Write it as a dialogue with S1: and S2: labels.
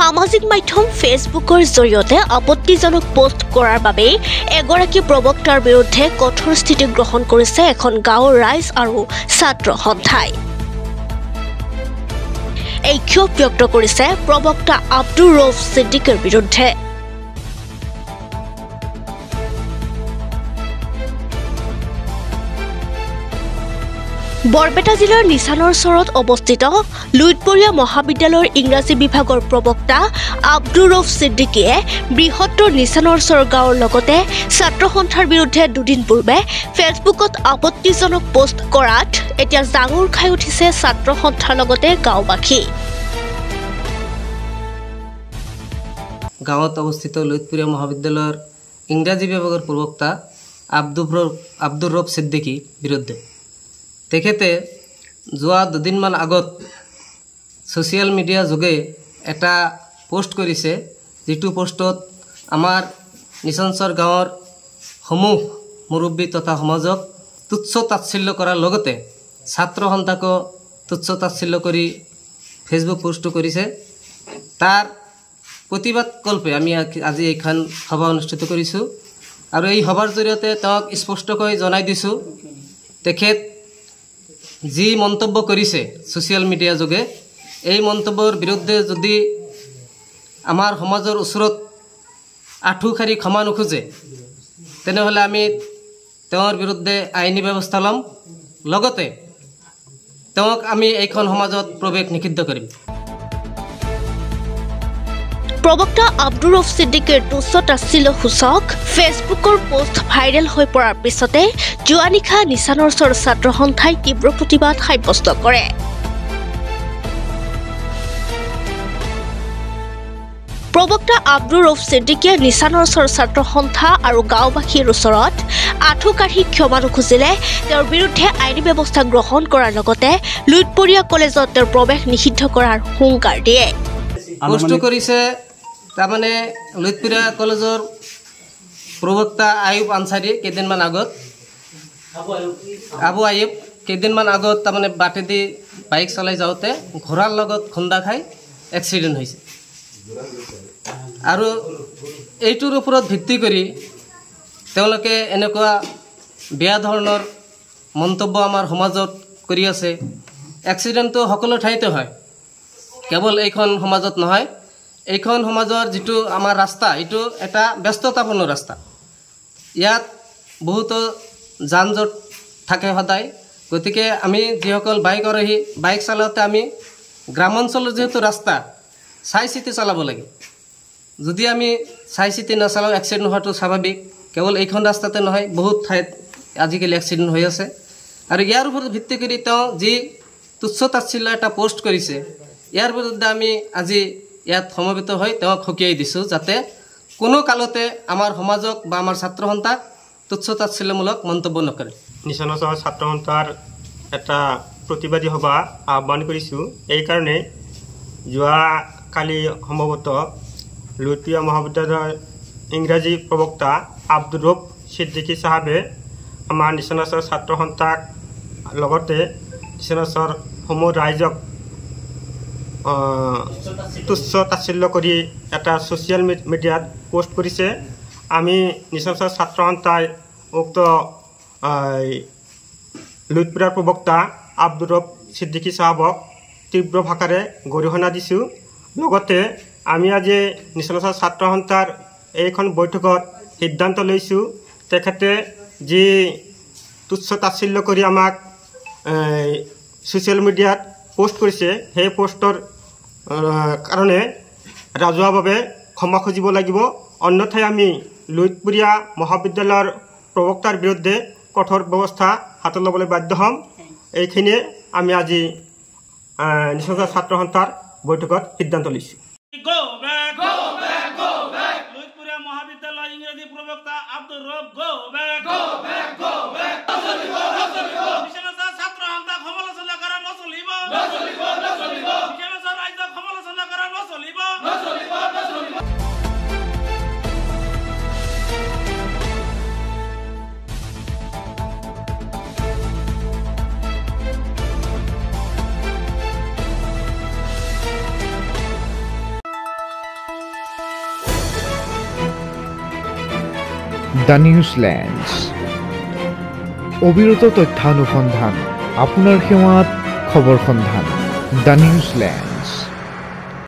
S1: সামাজিক মাধ্যম ফেসবুকৰ জৰিয়তে আপত্তিজনক পোষ্ট কৰাৰ বাবে এগৰাকী প্ৰবক্তাৰ বিৰুদ্ধে কঠোৰ স্থিতি গ্ৰহণ কৰিছে এখন গাঁৱৰ ৰাইজ আৰু ছাত্ৰ সন্থাই। এই ক্ষোভ ব্যক্ত কৰিছে প্ৰবক্তা আব্দুৰ ৰৌফ ছিদ্দিকীৰ বিৰুদ্ধে। বৰপেটা জিলাৰ নিচানৰ ওচৰত অৱস্থিত লুইতপৰীয়া মহাবিদ্যালয়ৰ ইংৰাজী বিভাগৰ প্ৰবক্তা আব্দুৰ ৰৌফ ছিদ্দিকীয়ে বৃহত্তৰ নিচানৰ ওচৰ গাঁৱৰ লগতে ছাত্ৰ সন্থাৰ বিৰুদ্ধে দুদিন পূৰ্বে ফেচবুকত আপত্তিজনক পোষ্ট কৰাত এতিয়া জাঙুৰ খাই উঠিছে ছাত্ৰ সন্থাৰ লগতে গাঁওবাসী।
S2: গাঁৱত অৱস্থিত লুইতপৰীয়া মহাবিদ্যালয়ৰ ইংৰাজী বিভাগৰ প্ৰবক্তা আব্দুৰ ৰৌফ ছিদ্দিকীৰ বিৰুদ্ধে তেখেতে যোৱা দুদিনমান আগত ছ'চিয়েল মিডিয়া যোগে এটা পোষ্ট কৰিছে, যিটো পোষ্টত আমাৰ নিচানচৰ গাঁৱৰ সমূহ মুৰব্বী তথা সমাজক তুচ্ছ তাচ্ছিল্য কৰাৰ লগতে ছাত্ৰ সন্থাকো তুচ্ছ তাচ্ছিল্য কৰি ফেচবুক পোষ্টটো কৰিছে। তাৰ প্ৰতিবাদ কল্পে আমি আজি এইখন সভা অনুষ্ঠিত কৰিছোঁ আৰু এই সভাৰ জৰিয়তে তেওঁক স্পষ্টকৈ জনাই দিছোঁ, তেখেত যি মন্তব্য কৰিছে ছ'চিয়েল মিডিয়া যোগে, এই মন্তব্যৰ বিৰুদ্ধে যদি আমাৰ সমাজৰ ওচৰত আঁঠু খাৰি ক্ষমা নোখোজে তেনেহ'লে আমি তেওঁৰ বিৰুদ্ধে আইনী ব্যৱস্থা ল'ম, লগতে তেওঁক আমি এইখন সমাজত প্ৰৱেশ নিষিদ্ধ কৰিম।
S1: প্ৰবক্তা আব্দুৰ ৰৌফ ছিদ্দিকীৰ তুচ্ছ তাচ্ছিল্য সূচক ফেচবুকৰ পোষ্ট ভাইৰেল হৈ পৰাৰ পিছতে যোৱা নিশা নিচানৰ ওচৰৰ ছাত্ৰ সন্থাই তীব্ৰ প্ৰতিবাদ সাব্যস্ত কৰে। প্ৰবক্তা আব্দুৰ ৰৌফ ছিদ্দিকীয়ে নিচানৰ ওচৰৰ ছাত্ৰ সন্থা আৰু গাঁওবাসীৰ ওচৰত আঁঠু কাঢ়ি ক্ষমা নোখোজিলে তেওঁৰ বিৰুদ্ধে আইনী ব্যৱস্থা গ্ৰহণ কৰাৰ লগতে লুইতপৰীয়া কলেজত তেওঁৰ প্ৰৱেশ নিষিদ্ধ কৰাৰ হুংকাৰ দিয়ে।
S2: পোষ্টটো কৰিছে তাৰমানে লুইতপৰীয়া কলেজৰ প্ৰবক্তা আয়ুব আনচাৰী কেইদিনমান আগত আবু আয়ুব কেইদিনমান আগত তাৰমানে বাটেদি বাইক চলাই যাওঁতে ঘোঁৰাৰ লগত খুন্দা খাই এক্সিডেণ্ট হৈছে আৰু এইটোৰ ওপৰত ভিত্তি কৰি তেওঁলোকে এনেকুৱা বেয়া ধৰণৰ মন্তব্য আমাৰ সমাজত কৰি আছে। এক্সিডেণ্টটো সকলো ঠাইতে হয়, কেৱল এইখন সমাজত নহয়। এইখন সমাজৰ যিটো আমাৰ ৰাস্তা, এইটো এটা ব্যস্ততাপূৰ্ণ ৰাস্তা, ইয়াত বহুতো যান জঁট থাকে সদায়। গতিকে আমি যিসকল বাইক আৰোহী, বাইক চলাওঁতে আমি গ্ৰামাঞ্চলৰ যিহেতু ৰাস্তা চাই চিতি চলাব লাগে। যদি আমি চাই চিতি নচলাওঁ এক্সিডেণ্ট হোৱাটো স্বাভাৱিক। কেৱল এইখন ৰাস্তাতে নহয়, বহুত ঠাইত আজিকালি এক্সিডেণ্ট হৈ আছে। আৰু ইয়াৰ ওপৰত ভিত্তি কৰি তেওঁ যি তুচ্ছ তাচ্ছিল্য এটা পোষ্ট কৰিছে, ইয়াৰ বিৰুদ্ধে আমি আজি ইয়াত সমবেত হৈ তেওঁক সকীয়াই দিছোঁ, যাতে কোনো কালতে আমাৰ সমাজক বা আমাৰ ছাত্ৰ সন্থাক তুচ্ছ তাচ্ছিল্যমূলক মন্তব্য নকৰে।
S3: নিচানৰ ছাত্ৰ সন্থাৰ এটা প্ৰতিবাদী সভা আহ্বান কৰিছোঁ। এইকাৰণে যোৱাকালি সম্ভৱতঃ লুইতপৰীয়া মহাবিদ্যালয়ৰ ইংৰাজী প্ৰবক্তা আব্দুৰ ৰৌফ ছিদ্দিকী চাহাবে আমাৰ নিচানৰ ছাত্ৰ সন্থাক লগতে নিচানৰ সমূহ ৰাইজক তুচ্ছ তাচ্ছিল্য কৰি এটা ছ'চিয়েল মিডিয়াত পোষ্ট কৰিছে। আমি নিচানৰ ছাত্ৰ সন্থাই উক্ত লুইতপৰীয়াৰ প্ৰবক্তা আব্দুৰ ৰৌফ ছিদ্দিকী চাহাবক তীব্ৰ ভাষাৰে গৰিহণা দিছোঁ। লগতে আমি আজি নিচানৰ ছাত্ৰ সন্থাৰ এইখন বৈঠকত সিদ্ধান্ত লৈছোঁ, তেখেতে যি তুচ্ছ তাচ্ছিল্য কৰি আমাক ছ'চিয়েল মিডিয়াত পোষ্ট কৰিছে, সেই পোষ্টৰ কাৰণে ৰাজহুৱাভাৱে ক্ষমা খুজিব লাগিব। অন্যথাই আমি লুইতপৰীয়া মহাবিদ্যালয়ৰ প্ৰবক্তাৰ বিৰুদ্ধে কঠোৰ ব্যৱস্থা হাতত ল'বলৈ বাধ্য হ'ম। এইখিনিয়ে আমি আজি নিচানৰ ছাত্ৰ সন্থাৰ বৈঠকত সিদ্ধান্ত লৈছোঁ।
S4: মহাবিদ্যালয় ইংরেজি প্রবক্তা আব্দুর রৌফ ছাত্র সন্থা সমালোচনা করা নচলিব, রাজ্যক সমালোচনা করা নচলিব।
S5: দ্য নিউজলেণ্ডছ অবিৰত তথ্যানুসন্ধান আপোনাৰ সেৱাত খবৰ সন্ধান দ্য নিউজলেণ্ড